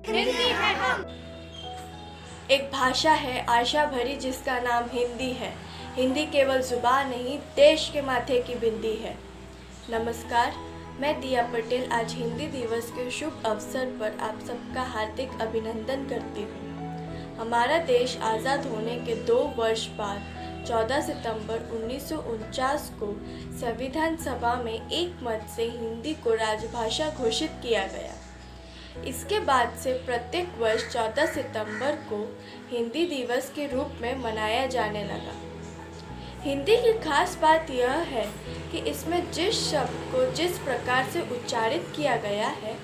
हिंदी है हम। एक भाषा है आशा भरी जिसका नाम हिंदी है। हिंदी केवल जुबान नहीं, देश के माथे की बिंदी है। नमस्कार, मैं दिया पटेल आज हिंदी दिवस के शुभ अवसर पर आप सबका हार्दिक अभिनंदन करती हूँ। हमारा देश आज़ाद होने के 2 वर्ष बाद 14 सितंबर 1949 को संविधान सभा में एक मत से हिंदी को राजभाषा घोषित किया गया। इसके बाद से प्रत्येक वर्ष 14 सितंबर को हिंदी दिवस के रूप में मनाया जाने लगा। हिंदी की खास बात यह है कि इसमें जिस शब्द को जिस प्रकार से उच्चारित किया गया है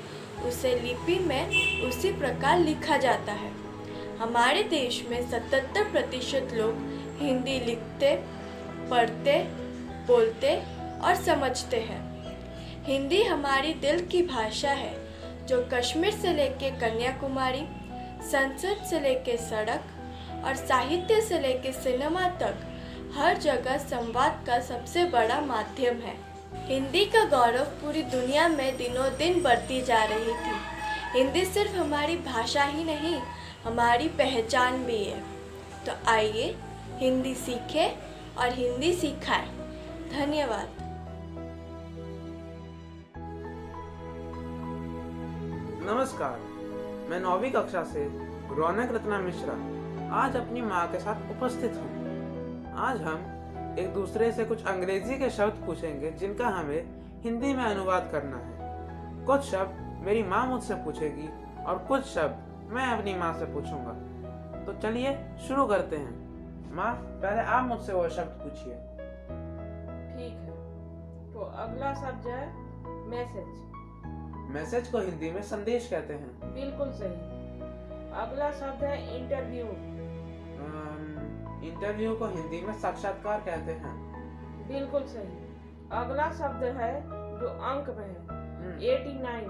उसे लिपि में उसी प्रकार लिखा जाता है। हमारे देश में 77% लोग हिंदी लिखते, पढ़ते, बोलते और समझते हैं। हिंदी हमारी दिल की भाषा है जो कश्मीर से लेके कन्याकुमारी, संसद से लेके सड़क और साहित्य से लेके सिनेमा तक हर जगह संवाद का सबसे बड़ा माध्यम है। हिंदी का गौरव पूरी दुनिया में दिनों दिन बढ़ती जा रही थी। हिंदी सिर्फ हमारी भाषा ही नहीं, हमारी पहचान भी है। तो आइए हिंदी सीखें और हिंदी सिखाएं। धन्यवाद। नमस्कार, मैं 9वीं कक्षा से रौनक रत्ना मिश्रा आज अपनी माँ के साथ उपस्थित हूँ। आज हम एक दूसरे से कुछ अंग्रेजी के शब्द पूछेंगे जिनका हमें हिंदी में अनुवाद करना है। कुछ शब्द मेरी माँ मुझसे पूछेगी और कुछ शब्द मैं अपनी माँ से पूछूंगा। तो चलिए शुरू करते हैं। माँ, पहले आप मुझसे वो शब्द पूछिए। ठीक है, तो अगला शब्द है मैसेज। मैसेज को हिंदी में संदेश कहते हैं। बिल्कुल सही। अगला शब्द है इंटरव्यू। इंटरव्यू को हिंदी में साक्षात्कार कहते हैं। बिल्कुल सही। अगला शब्द है जो अंक में है 89।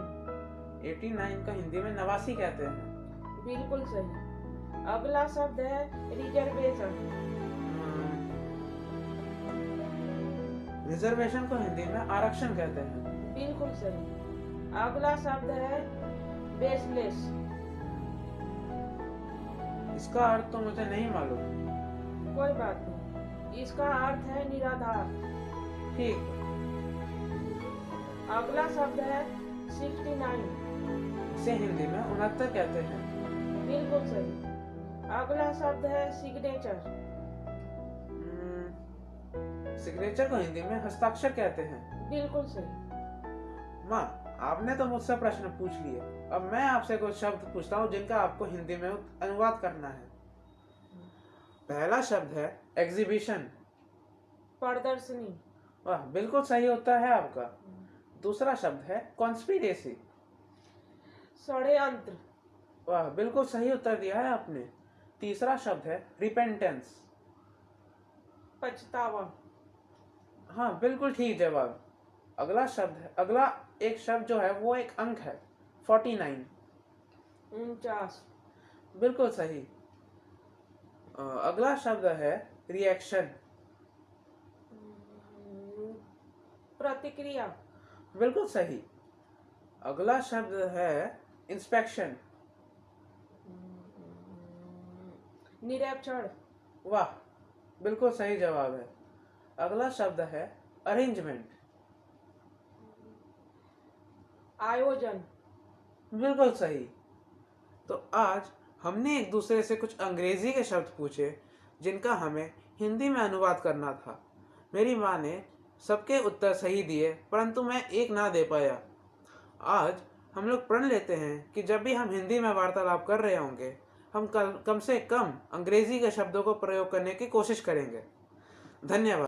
89 का हिंदी में 89 कहते हैं। बिल्कुल सही। अगला शब्द है रिजर्वेशन। रिजर्वेशन को हिंदी में आरक्षण कहते हैं। बिल्कुल सही। अगला शब्द है बेसलेस। इसका अर्थ तो मुझे नहीं मालूम। कोई बात नहीं, इसका अर्थ है निराधार। ठीक। अगला शब्द है 69। इसे हिंदी में 69 कहते हैं। बिल्कुल सही। अगला शब्द है सिग्नेचर। सिग्नेचर को हिंदी में हस्ताक्षर कहते हैं। बिल्कुल सही। माँ, आपने तो मुझसे प्रश्न पूछ लिए। अब मैं आपसे कुछ शब्द पूछता हूँ जिनका आपको हिंदी में अनुवाद करना है। पहला शब्द है एग्जीबिशन। प्रदर्शनी। वाह, बिल्कुल सही उत्तर है आपका। दूसरा शब्द है कॉन्स्पिरेसी। षड्यंत्र। वाह, बिल्कुल सही उत्तर दिया है आपने। तीसरा शब्द है रिपेंटेंस। पछतावा। हाँ, बिल्कुल ठीक जवाब। अगला एक शब्द जो है वो एक अंक है 49। 49। बिल्कुल सही। अगला शब्द है रिएक्शन। प्रतिक्रिया। बिल्कुल सही। अगला शब्द है इंस्पेक्शन। निरीक्षण। वाह, बिल्कुल सही जवाब है। अगला शब्द है अरेंजमेंट। आयोजन। बिल्कुल सही। तो आज हमने एक दूसरे से कुछ अंग्रेजी के शब्द पूछे जिनका हमें हिंदी में अनुवाद करना था। मेरी माँ ने सबके उत्तर सही दिए, परंतु मैं एक ना दे पाया। आज हम लोग प्रण लेते हैं कि जब भी हम हिंदी में वार्तालाप कर रहे होंगे हम कम से कम अंग्रेजी के शब्दों को प्रयोग करने की कोशिश करेंगे। धन्यवाद।